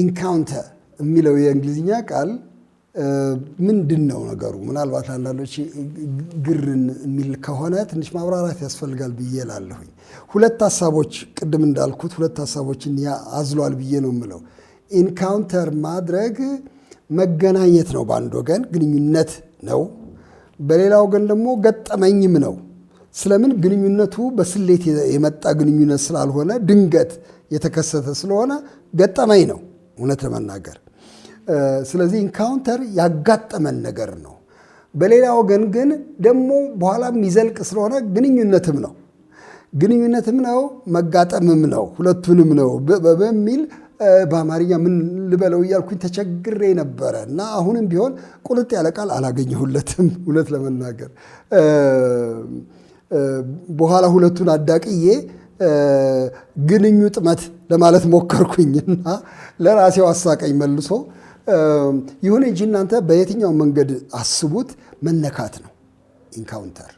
ኢንካውንተር የሚለው የእንግሊዝኛ ቃል ምንድን ነው ነገሩ? ምናልባት አንዳንዶች ግርን የሚል ከሆነ ትንሽ ማብራራት ያስፈልጋል ብዬ እላለሁኝ። ሁለት ሀሳቦች ቅድም እንዳልኩት ሁለት ሀሳቦችን አዝሏል ብዬ ነው የምለው። ኢንካውንተር ማድረግ መገናኘት ነው፣ በአንድ ወገን ግንኙነት ነው፣ በሌላ ወገን ደግሞ ገጠመኝም ነው። ስለምን ግንኙነቱ በስሌት የመጣ ግንኙነት ስላልሆነ ድንገት የተከሰተ ስለሆነ ገጠመኝ ነው እውነት ለመናገር። ስለዚህ ኢንካውንተር ያጋጠመን ነገር ነው። በሌላ ወገን ግን ደግሞ በኋላ የሚዘልቅ ስለሆነ ግንኙነትም ነው መጋጠምም ነው፣ ሁለቱንም ነው በሚል በአማርኛ ምን ልበለው እያልኩኝ ተቸግሬ ነበረ እና አሁንም ቢሆን ቁልጥ ያለ ቃል አላገኘሁለትም እውነት ለመናገር። በኋላ ሁለቱን አዳቅዬ ግንኙ ጥመት ለማለት ሞከርኩኝና ለራሴው አሳቀኝ መልሶ። ይሁን እንጂ እናንተ በየትኛው መንገድ አስቡት መነካት ነው ኢንካውንተር።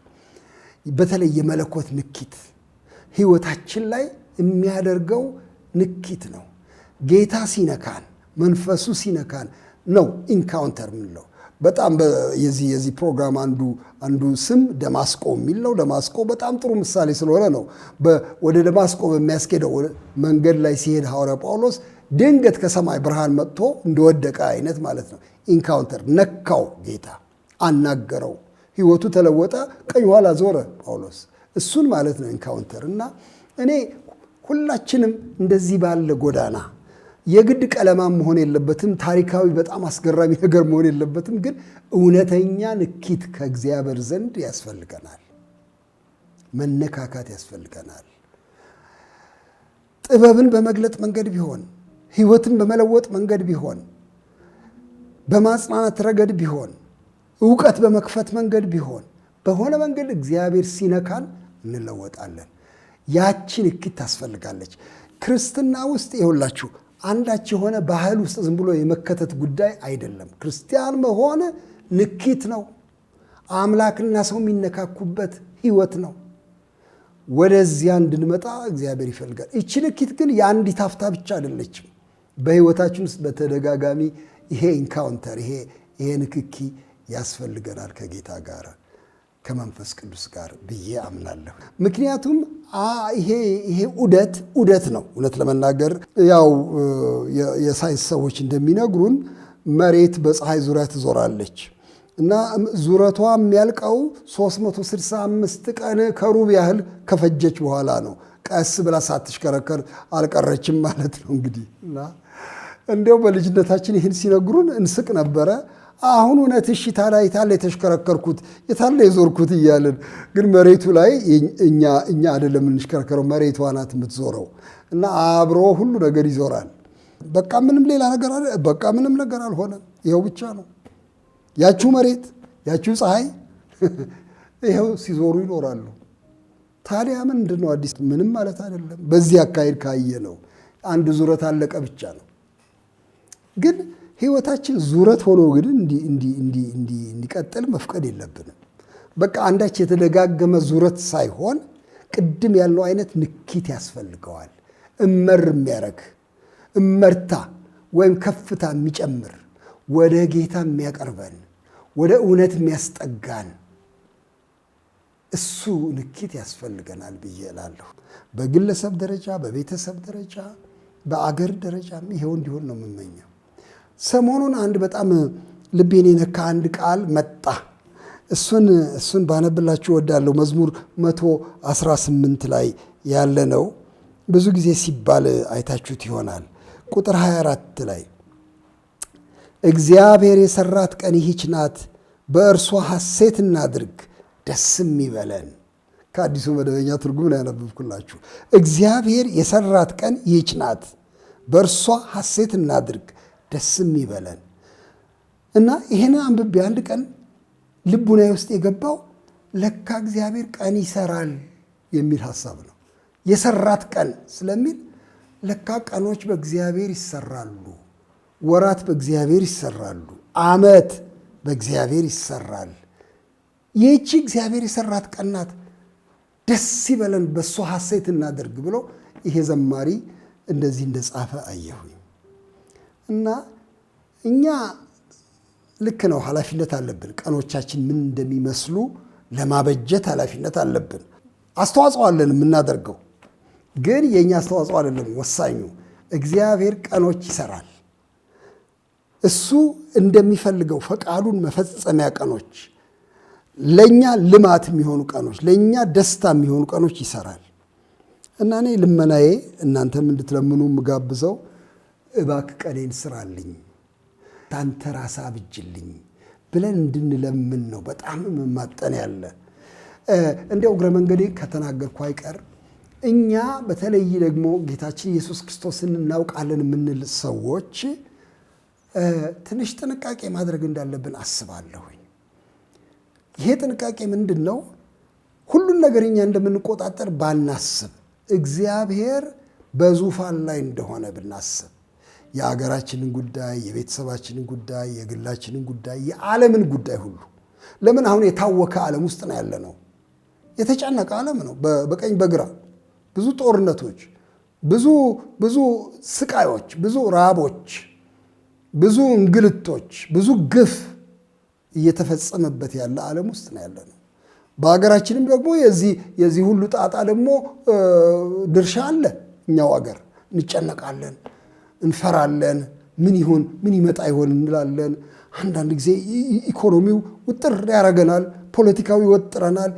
በተለይ የመለኮት ንኪት ህይወታችን ላይ የሚያደርገው ንኪት ነው። ጌታ ሲነካን፣ መንፈሱ ሲነካን ነው ኢንካውንተር የምንለው። በጣም የዚህ ፕሮግራም አንዱ ስም ደማስቆ የሚል ነው። ደማስቆ በጣም ጥሩ ምሳሌ ስለሆነ ነው። ወደ ደማስቆ በሚያስኬደው መንገድ ላይ ሲሄድ ሐዋርያ ጳውሎስ ድንገት ከሰማይ ብርሃን መጥቶ እንደወደቀ አይነት ማለት ነው። ኢንካውንተር ነካው፣ ጌታ አናገረው፣ ህይወቱ ተለወጠ፣ ቀኝ ኋላ ዞረ ጳውሎስ። እሱን ማለት ነው ኢንካውንተር። እና እኔ ሁላችንም እንደዚህ ባለ ጎዳና የግድ ቀለማም መሆን የለበትም፣ ታሪካዊ በጣም አስገራሚ ነገር መሆን የለበትም። ግን እውነተኛ ንኪት ከእግዚአብሔር ዘንድ ያስፈልገናል፣ መነካካት ያስፈልገናል። ጥበብን በመግለጥ መንገድ ቢሆን፣ ህይወትን በመለወጥ መንገድ ቢሆን፣ በማጽናናት ረገድ ቢሆን፣ እውቀት በመክፈት መንገድ ቢሆን፣ በሆነ መንገድ እግዚአብሔር ሲነካን እንለወጣለን። ያቺ ንኪት ታስፈልጋለች። ክርስትና ውስጥ ይኸውላችሁ አንዳች የሆነ ባህል ውስጥ ዝም ብሎ የመከተት ጉዳይ አይደለም። ክርስቲያን መሆን ንኪት ነው። አምላክና ሰው የሚነካኩበት ህይወት ነው። ወደዚያ እንድንመጣ እግዚአብሔር ይፈልጋል። ይቺ ንኪት ግን የአንዲት አፍታ ብቻ አይደለችም። በህይወታችን ውስጥ በተደጋጋሚ ይሄ ኢንካውንተር ይሄ ንክኪ ያስፈልገናል ከጌታ ጋር ከመንፈስ ቅዱስ ጋር ብዬ አምናለሁ። ምክንያቱም ይሄ ዑደት ነው። እውነት ለመናገር ያው የሳይንስ ሰዎች እንደሚነግሩን መሬት በፀሐይ ዙሪያ ትዞራለች እና ዙረቷ የሚያልቀው 365 ቀን ከሩብ ያህል ከፈጀች በኋላ ነው። ቀስ ብላ ሳትሽከረከር አልቀረችም ማለት ነው እንግዲህ። እና እንዲያው በልጅነታችን ይህን ሲነግሩን እንስቅ ነበረ። አሁን እውነት እሺ ታዲያ የታለ የተሽከረከርኩት የታለ የዞርኩት እያልን፣ ግን መሬቱ ላይ እኛ አይደለም የምንሽከረከረው፣ መሬቷ ናት የምትዞረው እና አብሮ ሁሉ ነገር ይዞራል። በቃ ምንም ሌላ ነገር አለ፣ በቃ ምንም ነገር አልሆነም። ይኸው ብቻ ነው። ያቺው መሬት ያቺው ፀሐይ ይኸው ሲዞሩ ይኖራሉ። ታዲያ ምንድን ነው አዲስ? ምንም ማለት አይደለም። በዚህ አካሄድ ካየ ነው አንድ ዙረት አለቀ ብቻ ነው። ግን ህይወታችን ዙረት ሆኖ ግን እንዲቀጥል መፍቀድ የለብንም። በቃ አንዳች የተደጋገመ ዙረት ሳይሆን ቅድም ያለው አይነት ንኪት ያስፈልገዋል። እመር የሚያረግ እመርታ ወይም ከፍታ የሚጨምር ወደ ጌታ የሚያቀርበን ወደ እውነት የሚያስጠጋን እሱ ንኪት ያስፈልገናል ብዬ እላለሁ። በግለሰብ ደረጃ፣ በቤተሰብ ደረጃ፣ በአገር ደረጃም ይሄው እንዲሆን ነው የምመኘው። ሰሞኑን አንድ በጣም ልቤን የነካ አንድ ቃል መጣ። እሱን ባነብላችሁ እወዳለሁ። መዝሙር 118 ላይ ያለ ነው። ብዙ ጊዜ ሲባል አይታችሁት ይሆናል። ቁጥር 24 ላይ እግዚአብሔር የሰራት ቀን ይህች ናት፣ በእርሷ ሐሴት እናድርግ ደስም ይበለን። ከአዲሱ መደበኛ ትርጉም ነው ያነበብኩላችሁ። እግዚአብሔር የሰራት ቀን ይህች ናት፣ በእርሷ ሐሴት እናድርግ ደስም ይበለን። እና ይሄን አንብቤ አንድ ቀን ልቡናዬ ውስጥ የገባው ለካ እግዚአብሔር ቀን ይሰራል የሚል ሐሳብ ነው። የሰራት ቀን ስለሚል ለካ ቀኖች በእግዚአብሔር ይሰራሉ፣ ወራት በእግዚአብሔር ይሰራሉ፣ ዓመት በእግዚአብሔር ይሰራል። ይህቺ እግዚአብሔር የሰራት ቀን ናት፣ ደስ ይበለን በእሷ ሐሴት እናደርግ ብሎ ይሄ ዘማሪ እንደዚህ እንደጻፈ አየሁኝ። እና እኛ ልክ ነው ኃላፊነት አለብን። ቀኖቻችን ምን እንደሚመስሉ ለማበጀት ኃላፊነት አለብን። አስተዋጽኦ አለን የምናደርገው፣ ግን የኛ አስተዋጽኦ አይደለም ወሳኙ። እግዚአብሔር ቀኖች ይሰራል። እሱ እንደሚፈልገው ፈቃዱን መፈጸሚያ ቀኖች፣ ለኛ ልማት የሚሆኑ ቀኖች፣ ለኛ ደስታ የሚሆኑ ቀኖች ይሰራል። እና እኔ ልመናዬ እናንተም እንድትለምኑ የምጋብዘው እባክህ ቀኔን ስራልኝ፣ ታንተ ራስህ አብጅልኝ ብለን እንድንለምን ነው በጣም መማጠን ያለ። እንዲያው እግረ መንገዴ ከተናገርኩ አይቀር እኛ በተለይ ደግሞ ጌታችን ኢየሱስ ክርስቶስን እናውቃለን የምንል ሰዎች ትንሽ ጥንቃቄ ማድረግ እንዳለብን አስባለሁኝ። ይሄ ጥንቃቄ ምንድን ነው? ሁሉን ነገር እኛ እንደምንቆጣጠር ባናስብ፣ እግዚአብሔር በዙፋን ላይ እንደሆነ ብናስብ፣ የሀገራችንን ጉዳይ፣ የቤተሰባችንን ጉዳይ፣ የግላችንን ጉዳይ፣ የዓለምን ጉዳይ ሁሉ ለምን አሁን የታወከ ዓለም ውስጥ ነው ያለ ነው። የተጨነቀ ዓለም ነው። በቀኝ በግራ ብዙ ጦርነቶች፣ ብዙ ስቃዮች፣ ብዙ ራቦች፣ ብዙ እንግልቶች፣ ብዙ ግፍ እየተፈጸመበት ያለ ዓለም ውስጥ ነው ያለ ነው። በሀገራችንም ደግሞ የዚህ ሁሉ ጣጣ ደግሞ ድርሻ አለ። እኛው አገር እንጨነቃለን፣ እንፈራለን። ምን ይሆን ምን ይመጣ ይሆን እንላለን። አንዳንድ ጊዜ ኢኮኖሚው ውጥር ያደርገናል፣ ፖለቲካዊ ይወጥረናል።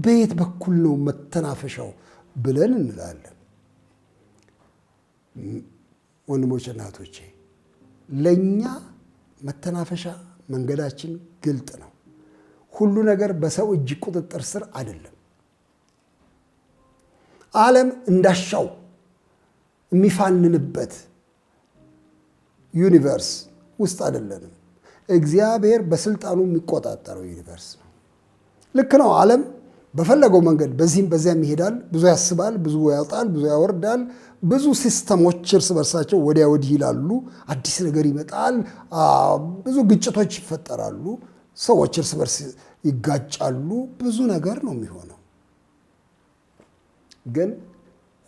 በየት በኩል ነው መተናፈሻው ብለን እንላለን። ወንድሞቼ እናቶቼ፣ ለኛ መተናፈሻ መንገዳችን ግልጥ ነው። ሁሉ ነገር በሰው እጅ ቁጥጥር ስር አይደለም። ዓለም እንዳሻው የሚፋንንበት ዩኒቨርስ ውስጥ አይደለንም። እግዚአብሔር በስልጣኑ የሚቆጣጠረው ዩኒቨርስ ነው። ልክ ነው። ዓለም በፈለገው መንገድ በዚህም በዚያም ይሄዳል። ብዙ ያስባል፣ ብዙ ያወጣል፣ ብዙ ያወርዳል። ብዙ ሲስተሞች እርስ በርሳቸው ወዲያ ወዲህ ይላሉ። አዲስ ነገር ይመጣል። ብዙ ግጭቶች ይፈጠራሉ። ሰዎች እርስ በርስ ይጋጫሉ። ብዙ ነገር ነው የሚሆነው። ግን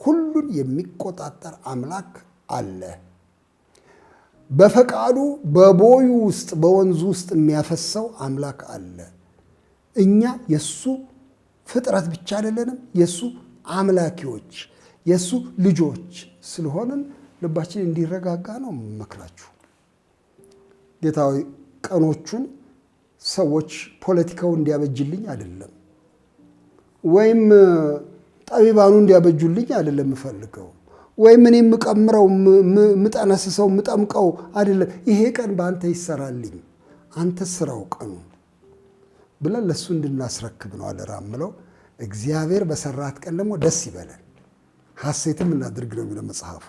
ሁሉን የሚቆጣጠር አምላክ አለ። በፈቃዱ በቦዩ ውስጥ በወንዙ ውስጥ የሚያፈሰው አምላክ አለ። እኛ የሱ ፍጥረት ብቻ አይደለንም፣ የሱ አምላኪዎች፣ የሱ ልጆች ስለሆንን ልባችን እንዲረጋጋ ነው መክራችሁ። ጌታዊ ቀኖቹን ሰዎች ፖለቲካው እንዲያበጅልኝ አይደለም፣ ወይም ጠቢባኑ እንዲያበጁልኝ አይደለም የምፈልገው፣ ወይም እኔ የምቀምረው የምጠነስሰው የምጠምቀው አይደለም። ይሄ ቀን በአንተ ይሰራልኝ፣ አንተ ስራው ቀኑ ብለን ለእሱ እንድናስረክብ ነው አደራ የምለው። እግዚአብሔር በሰራት ቀን ደግሞ ደስ ይበለን፣ ሐሴትም እናድርግ ነው የሚለው መጽሐፉ።